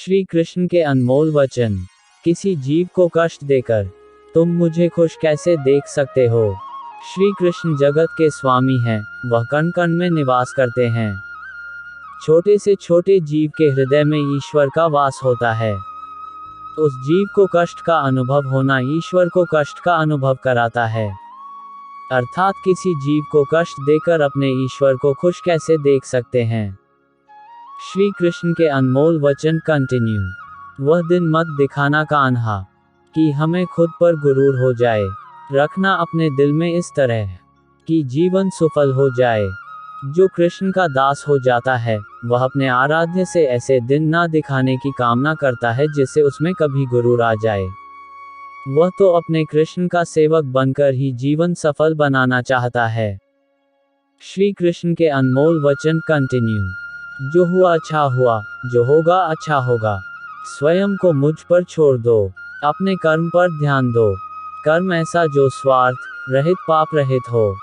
श्री कृष्ण के अनमोल वचन। किसी जीव को कष्ट देकर तुम मुझे खुश कैसे देख सकते हो। श्री कृष्ण जगत के स्वामी हैं, वह कण कण में निवास करते हैं। छोटे से छोटे जीव के हृदय में ईश्वर का वास होता है। उस जीव को कष्ट का अनुभव होना ईश्वर को कष्ट का अनुभव कराता है। अर्थात किसी जीव को कष्ट देकर अपने ईश्वर को खुश कैसे देख सकते हैं। श्री कृष्ण के अनमोल वचन कंटिन्यू। वह दिन मत दिखाना कान्हा कि हमें खुद पर गुरूर हो जाए। रखना अपने दिल में इस तरह कि जीवन सफल हो जाए। जो कृष्ण का दास हो जाता है वह अपने आराध्य से ऐसे दिन ना दिखाने की कामना करता है जिससे उसमें कभी गुरूर आ जाए। वह तो अपने कृष्ण का सेवक बनकर ही जीवन सफल बनाना चाहता है। श्री कृष्ण के अनमोल वचन कंटिन्यू। जो हुआ अच्छा हुआ, जो होगा अच्छा होगा। स्वयं को मुझ पर छोड़ दो, अपने कर्म पर ध्यान दो। कर्म ऐसा जो स्वार्थ रहित पाप रहित हो।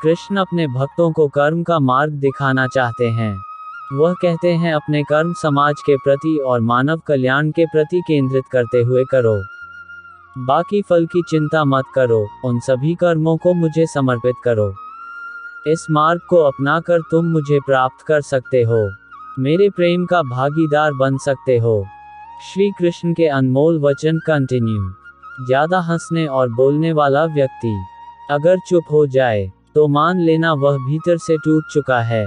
कृष्ण अपने भक्तों को कर्म का मार्ग दिखाना चाहते हैं। वह कहते हैं अपने कर्म समाज के प्रति और मानव कल्याण के प्रति केंद्रित करते हुए करो। बाकी फल की चिंता मत करो, उन सभी कर्मों को मुझे समर्पित करो। इस मार्ग को अपनाकर तुम मुझे प्राप्त कर सकते हो, मेरे प्रेम का भागीदार बन सकते हो। श्री कृष्ण के अनमोल वचन कंटिन्यू। ज्यादा हंसने और बोलने वाला व्यक्ति अगर चुप हो जाए तो मान लेना वह भीतर से टूट चुका है।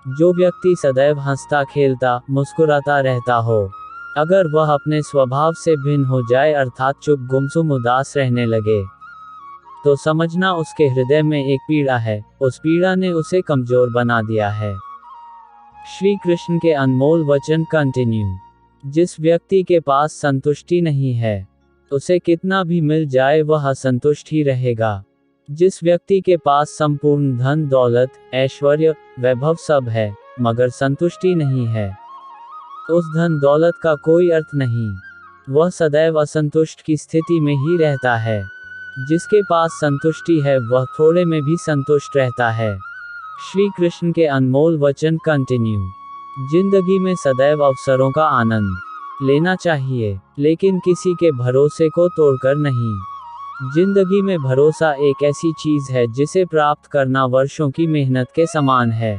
जो व्यक्ति सदैव हंसता खेलता मुस्कुराता रहता हो, अगर वह अपने स्वभाव से भिन्न हो जाए अर्थात चुप गुमसुम उदास रहने लगे, तो समझना उसके हृदय में एक पीड़ा है, उस पीड़ा ने उसे कमजोर बना दिया है। श्री कृष्ण के अनमोल वचन कंटिन्यू। जिस व्यक्ति के पास संतुष्टि नहीं है उसे कितना भी मिल जाए वह असंतुष्ट ही रहेगा। जिस व्यक्ति के पास संपूर्ण धन दौलत ऐश्वर्य वैभव सब है मगर संतुष्टि नहीं है, उस धन दौलत का कोई अर्थ नहीं। वह सदैव असंतुष्ट की स्थिति में ही रहता है। जिसके पास संतुष्टि है वह थोड़े में भी संतुष्ट रहता है। श्री कृष्ण के अनमोल वचन कंटिन्यू। जिंदगी में सदैव अवसरों का आनंद लेना चाहिए, लेकिन किसी के भरोसे को तोड़कर नहीं। जिंदगी में भरोसा एक ऐसी चीज है जिसे प्राप्त करना वर्षों की मेहनत के समान है।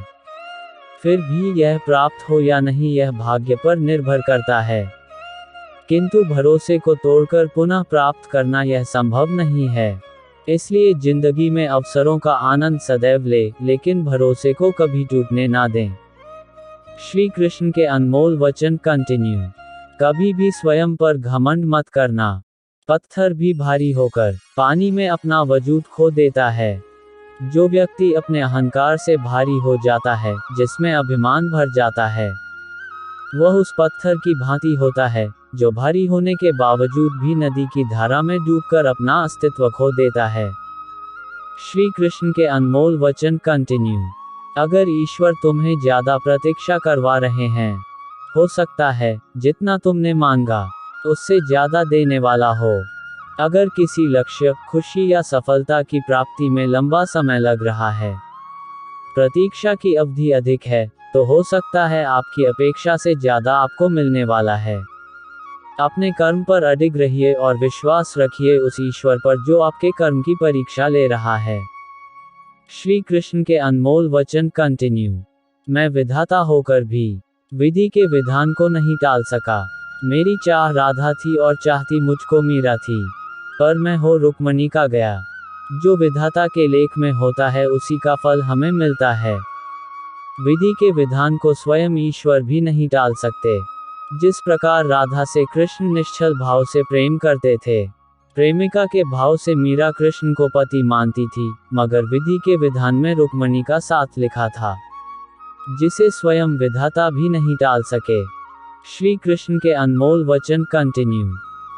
फिर भी यह प्राप्त हो या नहीं यह भाग्य पर निर्भर करता है, किंतु भरोसे को तोड़कर पुनः प्राप्त करना यह संभव नहीं है। इसलिए जिंदगी में अवसरों का आनंद सदैव ले, लेकिन भरोसे को कभी टूटने ना दें। श्री कृष्ण के अनमोल वचन कंटिन्यू। कभी भी स्वयं पर घमंड मत करना। पत्थर भी भारी होकर पानी में अपना वजूद खो देता है। जो व्यक्ति अपने अहंकार से भारी हो जाता है, जिसमें अभिमान भर जाता है, वह उस पत्थर की भांति होता है जो भारी होने के बावजूद भी नदी की धारा में डूबकर अपना अस्तित्व खो देता है। श्री कृष्ण के अनमोल वचन कंटिन्यू। अगर ईश्वर तुम्हें ज्यादा प्रतीक्षा करवा रहे हैं, हो सकता है जितना तुमने मांगा उससे ज्यादा देने वाला हो। अगर किसी लक्ष्य खुशी या सफलता की प्राप्ति में लंबा समय लग रहा है, प्रतीक्षा की अवधि अधिक है, तो हो सकता है आपकी अपेक्षा से ज्यादा आपको मिलने वाला है। अपने कर्म पर अडिग रहिए और विश्वास रखिए उस ईश्वर पर जो आपके कर्म की परीक्षा ले रहा है। श्री कृष्ण के अनमोल वचन कंटिन्यू। मैं विधाता होकर भी विधि के विधान को नहीं टाल सका। मेरी चाह राधा थी और चाहती मुझको मीरा थी, पर मैं हो रुक्मणी का गया। जो विधाता के लेख में होता है उसी का फल हमें मिलता है। विधि के विधान को स्वयं ईश्वर भी नहीं टाल सकते। जिस प्रकार राधा से कृष्ण निश्चल भाव से प्रेम करते थे, प्रेमिका के भाव से मीरा कृष्ण को पति मानती थी, मगर विधि के विधान में रुक्मणी का साथ लिखा था, जिसे स्वयं विधाता भी नहीं टाल सके। श्री कृष्ण के अनमोल वचन कंटिन्यू।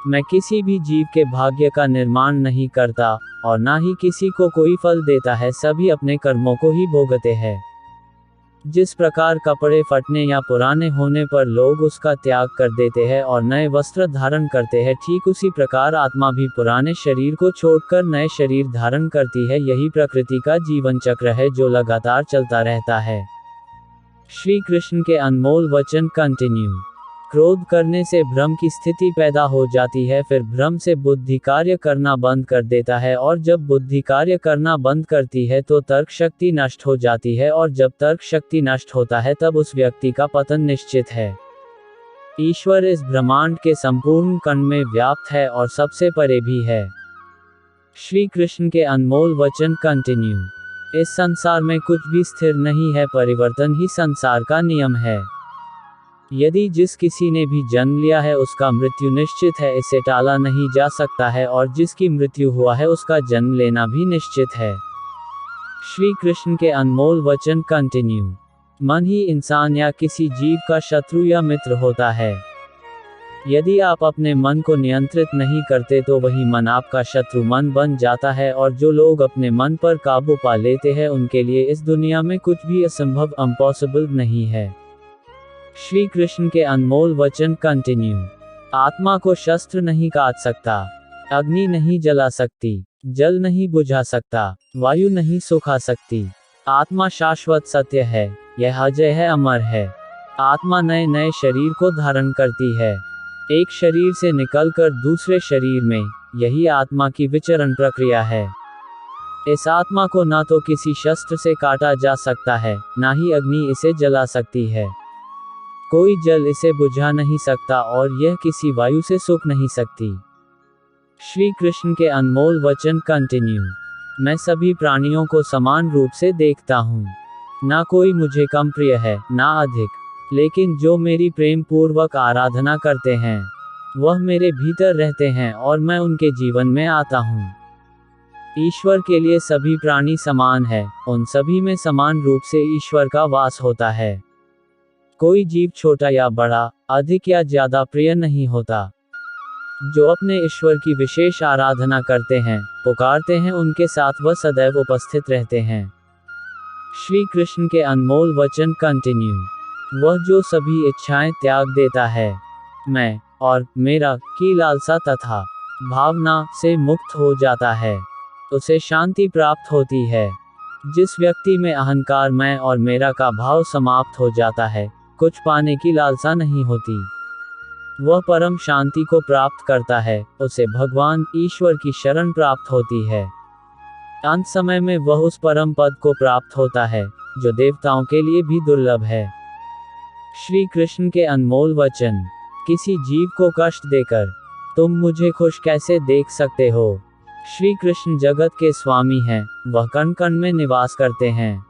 मैं किसी भी जीव के भाग्य का निर्माण नहीं करता और ना ही किसी को कोई फल देता है, सभी अपने कर्मों को ही भोगते हैं। जिस प्रकार कपड़े फटने या पुराने होने पर लोग उसका त्याग कर देते हैं और नए वस्त्र धारण करते हैं, ठीक उसी प्रकार आत्मा भी पुराने शरीर को छोड़कर नए शरीर धारण करती है। यही प्रकृति का जीवन चक्र है जो लगातार चलता रहता है। श्री कृष्ण के अनमोल वचन कंटिन्यू। क्रोध करने से भ्रम की स्थिति पैदा हो जाती है, फिर भ्रम से बुद्धि कार्य करना बंद कर देता है, और जब बुद्धि कार्य करना बंद करती है तो तर्क शक्ति नष्ट हो जाती है, और जब तर्क शक्ति नष्ट होता है तब उस व्यक्ति का पतन निश्चित है। ईश्वर इस ब्रह्मांड के संपूर्ण कण में व्याप्त है और सबसे परे भी है। श्री कृष्ण के अनमोल वचन कंटिन्यू। इस संसार में कुछ भी स्थिर नहीं है, परिवर्तन ही संसार का नियम है। यदि जिस किसी ने भी जन्म लिया है उसका मृत्यु निश्चित है, इसे टाला नहीं जा सकता है, और जिसकी मृत्यु हुआ है उसका जन्म लेना भी निश्चित है। श्री कृष्ण के अनमोल वचन कंटिन्यू। मन ही इंसान या किसी जीव का शत्रु या मित्र होता है। यदि आप अपने मन को नियंत्रित नहीं करते तो वही मन आपका शत्रु मन बन जाता है, और जो लोग अपने मन पर काबू पा लेते हैं उनके लिए इस दुनिया में कुछ भी असंभव इम्पॉसिबल नहीं है। श्री कृष्ण के अनमोल वचन कंटिन्यू। आत्मा को शस्त्र नहीं काट सकता, अग्नि नहीं जला सकती, जल नहीं बुझा सकता, वायु नहीं सुखा सकती। आत्मा शाश्वत सत्य है, यह अजय है, अमर है। आत्मा नए नए शरीर को धारण करती है, एक शरीर से निकलकर दूसरे शरीर में, यही आत्मा की विचरण प्रक्रिया है। इस आत्मा को ना तो किसी शस्त्र से काटा जा सकता है, ना ही अग्नि इसे जला सकती है। कोई जल इसे बुझा नहीं सकता, और यह किसी वायु से सूख नहीं सकती। श्री कृष्ण के अनमोल वचन कंटिन्यू। मैं सभी प्राणियों को समान रूप से देखता हूँ। ना कोई मुझे कम प्रिय है, ना अधिक, लेकिन जो मेरी प्रेम पूर्वक आराधना करते हैं वह मेरे भीतर रहते हैं, और मैं उनके जीवन में आता हूँ। ईश्वर के लिए सभी प्राणी समान है, उन सभी में समान रूप से ईश्वर का वास होता है। कोई जीव छोटा या बड़ा, अधिक या ज्यादा प्रिय नहीं होता। जो अपने ईश्वर की विशेष आराधना करते हैं, पुकारते हैं, उनके साथ वह सदैव उपस्थित रहते हैं। श्री कृष्ण के अनमोल वचन कंटिन्यू। वह जो सभी इच्छाएं त्याग देता है, मैं और मेरा की लालसा तथा भावना से मुक्त हो जाता है, उसे शांति प्राप्त होती है। जिस व्यक्ति में अहंकार, मैं और मेरा का भाव समाप्त हो जाता है, कुछ पाने की लालसा नहीं होती, वह परम शांति को प्राप्त करता है, उसे भगवान ईश्वर की शरण प्राप्त होती है। अंत समय में वह उस परम पद को प्राप्त होता है जो देवताओं के लिए भी दुर्लभ है। श्री कृष्ण के अनमोल वचन। किसी जीव को कष्ट देकर तुम मुझे खुश कैसे देख सकते हो? श्री कृष्ण जगत के स्वामी हैं, वह कण कण में निवास करते हैं।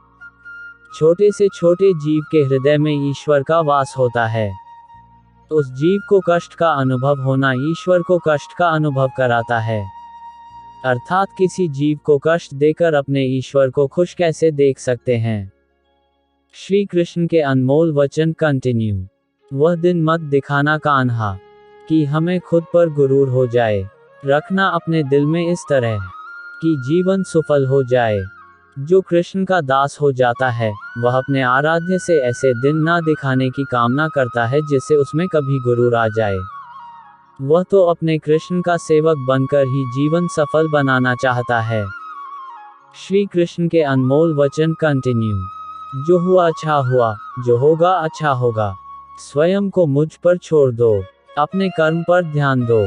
छोटे से छोटे जीव के हृदय में ईश्वर का वास होता है। उस जीव को कष्ट का अनुभव होना ईश्वर को कष्ट का अनुभव कराता है। अर्थात किसी जीव को कष्ट देकर अपने ईश्वर को खुश कैसे देख सकते हैं? श्री कृष्ण के अनमोल वचन कंटिन्यू। वह दिन मत दिखाना कान्हा कि हमें खुद पर गुरूर हो जाए। रखना अपने दिल में इस तरह कि जीवन सफल हो जाए। जो कृष्ण का दास हो जाता है वह अपने आराध्य से ऐसे दिन ना दिखाने की कामना करता है जिससे उसमें कभी गुरूर आ जाए। वह तो अपने कृष्ण का सेवक बनकर ही जीवन सफल बनाना चाहता है। श्री कृष्ण के अनमोल वचन कंटिन्यू। जो हुआ अच्छा हुआ, जो होगा अच्छा होगा। स्वयं को मुझ पर छोड़ दो, अपने कर्म पर ध्यान दो।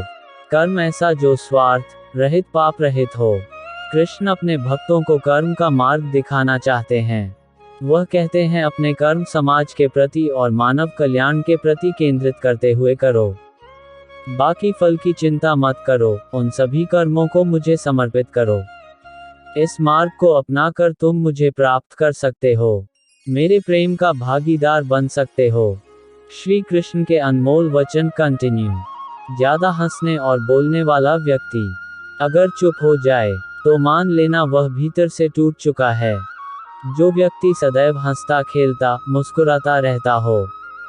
कर्म ऐसा जो स्वार्थ रहित, पाप रहित हो। कृष्ण अपने भक्तों को कर्म का मार्ग दिखाना चाहते हैं। वह कहते हैं अपने कर्म समाज के प्रति और मानव कल्याण के प्रति केंद्रित करते हुए करो। बाकी फल की चिंता मत करो, उन सभी कर्मों को मुझे समर्पित करो। इस मार्ग को अपनाकर तुम मुझे प्राप्त कर सकते हो, मेरे प्रेम का भागीदार बन सकते हो। श्री कृष्ण के अनमोल वचन कंटिन्यू। ज्यादा हंसने और बोलने वाला व्यक्ति अगर चुप हो जाए तो मान लेना वह भीतर से टूट चुका है। जो व्यक्ति सदैव हंसता खेलता मुस्कुराता रहता हो,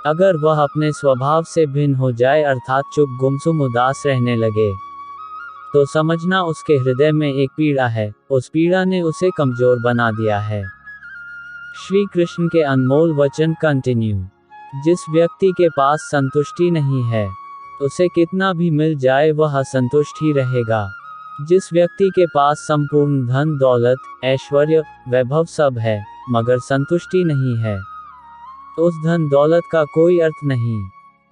अगर वह अपने स्वभाव से भिन्न हो जाए अर्थात चुप गुमसुम उदास रहने लगे, तो समझना उसके हृदय में एक पीड़ा है, उस पीड़ा ने उसे कमजोर बना दिया है। श्री कृष्ण के अनमोल वचन कंटिन्यू। जिस व्यक्ति के पास संतुष्टि नहीं है, उसे कितना भी मिल जाए वह असंतुष्ट ही रहेगा। जिस व्यक्ति के पास संपूर्ण धन दौलत ऐश्वर्य वैभव सब है मगर संतुष्टि नहीं है, उस धन दौलत का कोई अर्थ नहीं।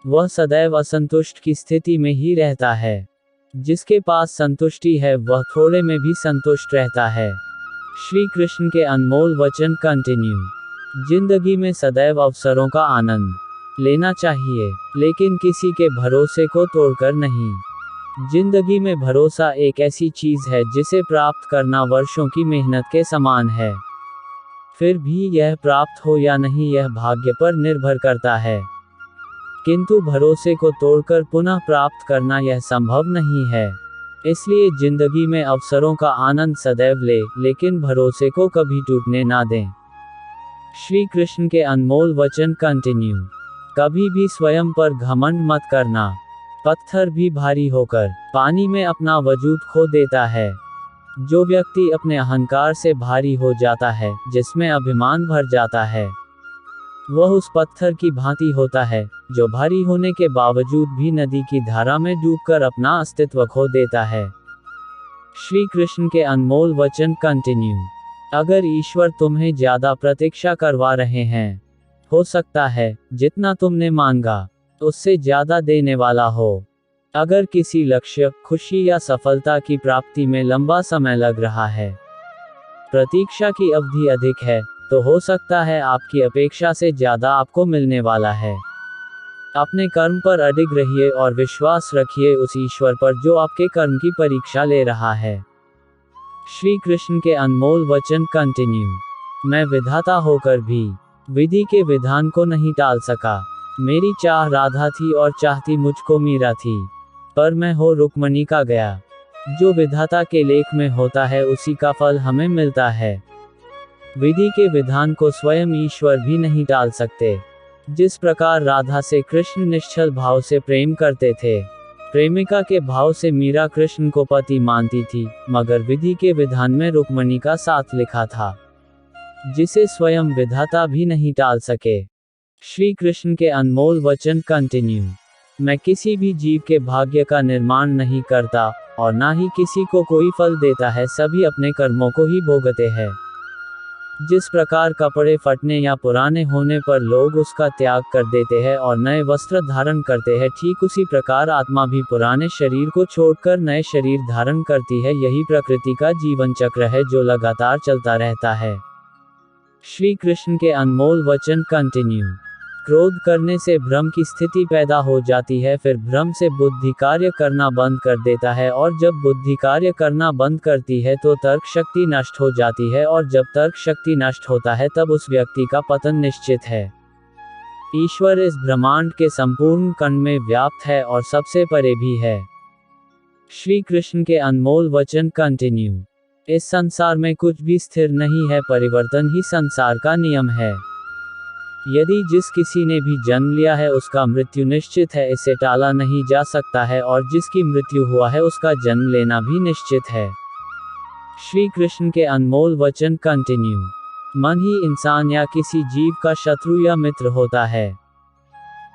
वह सदैव असंतुष्ट की स्थिति में ही रहता है। जिसके पास संतुष्टि है वह थोड़े में भी संतुष्ट रहता है। श्री कृष्ण के अनमोल वचन कंटिन्यू। जिंदगी में सदैव अवसरों का आनंद लेना चाहिए, लेकिन किसी के भरोसे को तोड़कर नहीं। जिंदगी में भरोसा एक ऐसी चीज है जिसे प्राप्त करना वर्षों की मेहनत के समान है। फिर भी यह प्राप्त हो या नहीं यह भाग्य पर निर्भर करता है। किंतु भरोसे को तोड़कर पुनः प्राप्त करना यह संभव नहीं है। इसलिए जिंदगी में अवसरों का आनंद सदैव ले, लेकिन भरोसे को कभी टूटने ना दें। श्री कृष्ण के अनमोल वचन कंटिन्यू। कभी भी स्वयं पर घमंड मत करना। पत्थर भी भारी होकर पानी में अपना वजूद खो देता है। जो व्यक्ति अपने अहंकार से भारी हो जाता है, जिसमें अभिमान भर जाता है, वह उस पत्थर की भांति होता है जो भारी होने के बावजूद भी नदी की धारा में डूबकर अपना अस्तित्व खो देता है। श्री कृष्ण के अनमोल वचन कंटिन्यू। अगर ईश्वर तुम्हें ज्यादा प्रतीक्षा करवा रहे हैं, हो सकता है जितना तुमने मांगा उससे ज्यादा देने वाला हो। अगर किसी लक्ष्य, खुशी या सफलता की प्राप्ति में लंबा समय लग रहा है, प्रतीक्षा की अवधि अधिक है, तो हो सकता है आपकी अपेक्षा से ज्यादा आपको मिलने वाला है। अपने कर्म पर अडिग रहिए और विश्वास रखिए उस ईश्वर पर जो आपके कर्म की परीक्षा ले रहा है। श्री कृष्ण के अनमोल वचन कंटिन्यू। मैं विधाता होकर भी विधि के विधान को नहीं टाल सका। मेरी चाह राधा थी और चाहती मुझको मीरा थी, पर मैं हो रुक्मणी का गया। जो विधाता के लेख में होता है उसी का फल हमें मिलता है। विधि के विधान को स्वयं ईश्वर भी नहीं टाल सकते। जिस प्रकार राधा से कृष्ण निश्चल भाव से प्रेम करते थे, प्रेमिका के भाव से मीरा कृष्ण को पति मानती थी, मगर विधि के विधान में रुक्मणी का साथ लिखा था, जिसे स्वयं विधाता भी नहीं टाल सके। श्री कृष्ण के अनमोल वचन कंटिन्यू। मैं किसी भी जीव के भाग्य का निर्माण नहीं करता और ना ही किसी को कोई फल देता है, सभी अपने कर्मों को ही भोगते हैं। जिस प्रकार कपड़े फटने या पुराने होने पर लोग उसका त्याग कर देते हैं और नए वस्त्र धारण करते हैं, ठीक उसी प्रकार आत्मा भी पुराने शरीर को छोड़कर नए शरीर धारण करती है। यही प्रकृति का जीवन चक्र है जो लगातार चलता रहता है। श्री कृष्ण के अनमोल वचन कंटिन्यू। क्रोध करने से भ्रम की स्थिति पैदा हो जाती है, फिर भ्रम से बुद्धि कार्य करना बंद कर देता है, और जब बुद्धि कार्य करना बंद करती है तो तर्क शक्ति नष्ट हो जाती है, और जब तर्क शक्ति नष्ट होता है तब उस व्यक्ति का पतन निश्चित है। ईश्वर इस ब्रह्मांड के संपूर्ण कण में व्याप्त है और सबसे परे भी है। श्री कृष्ण के अनमोल वचन कंटिन्यू। इस संसार में कुछ भी स्थिर नहीं है, परिवर्तन ही संसार का नियम है। यदि जिस किसी ने भी जन्म लिया है उसका मृत्यु निश्चित है, इसे टाला नहीं जा सकता है, और जिसकी मृत्यु हुआ है उसका जन्म लेना भी निश्चित है। श्री कृष्ण के अनमोल वचन कंटिन्यू। मन ही इंसान या किसी जीव का शत्रु या मित्र होता है।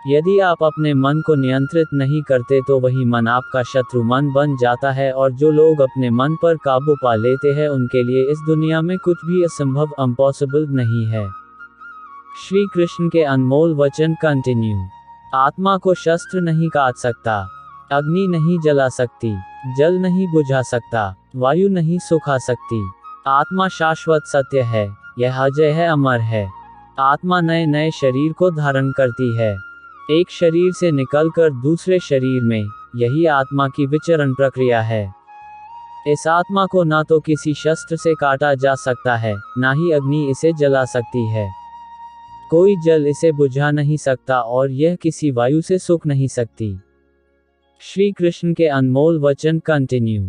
यदि आप अपने मन को नियंत्रित नहीं करते तो वही मन आपका शत्रु मन बन जाता है, और जो लोग अपने मन पर काबू पा लेते हैं उनके लिए इस दुनिया में कुछ भी असंभव, इम्पॉसिबल नहीं है। श्री कृष्ण के अनमोल वचन कंटिन्यू। आत्मा को शस्त्र नहीं काट सकता, अग्नि नहीं जला सकती, जल नहीं बुझा सकता, वायु नहीं सुखा सकती। आत्मा शाश्वत सत्य है, यह अजय है, अमर है। आत्मा नए नए शरीर को धारण करती है, एक शरीर से निकलकर दूसरे शरीर में, यही आत्मा की विचरण प्रक्रिया है। इस आत्मा को ना तो किसी शस्त्र से काटा जा सकता है, ना ही अग्नि इसे जला सकती है। कोई जल इसे बुझा नहीं सकता और यह किसी वायु से सूख नहीं सकती। श्री कृष्ण के अनमोल वचन कंटिन्यू।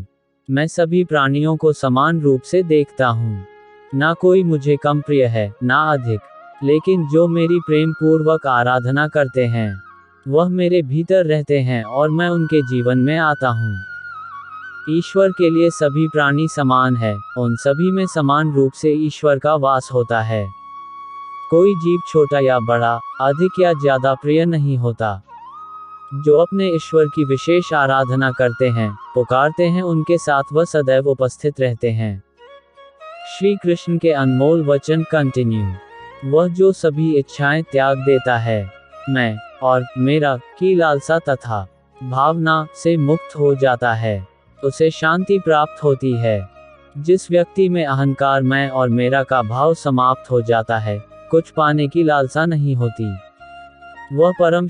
मैं सभी प्राणियों को समान रूप से देखता हूँ, ना कोई मुझे कम प्रिय है ना अधिक, लेकिन जो मेरी प्रेम पूर्वक आराधना करते हैं वह मेरे भीतर रहते हैं और मैं उनके जीवन में आता हूँ। ईश्वर के लिए सभी प्राणी समान है, उन सभी में समान रूप से ईश्वर का वास होता है। कोई जीव छोटा या बड़ा, अधिक या ज्यादा प्रिय नहीं होता। जो अपने ईश्वर की विशेष आराधना करते हैं, पुकारते हैं, उनके साथ वह सदैव उपस्थित रहते हैं। श्री कृष्ण के अनमोल वचन कंटिन्यू। वह जो सभी इच्छाएं त्याग देता है, मैं और मेरा की लालसा तथा भावना से मुक्त हो जाता है, उसे शांति प्राप्त होती है। जिस व्यक्ति में अहंकार, मैं और मेरा का भाव समाप्त हो जाता है, कुछ पाने की लालसा नहीं होती। वह परम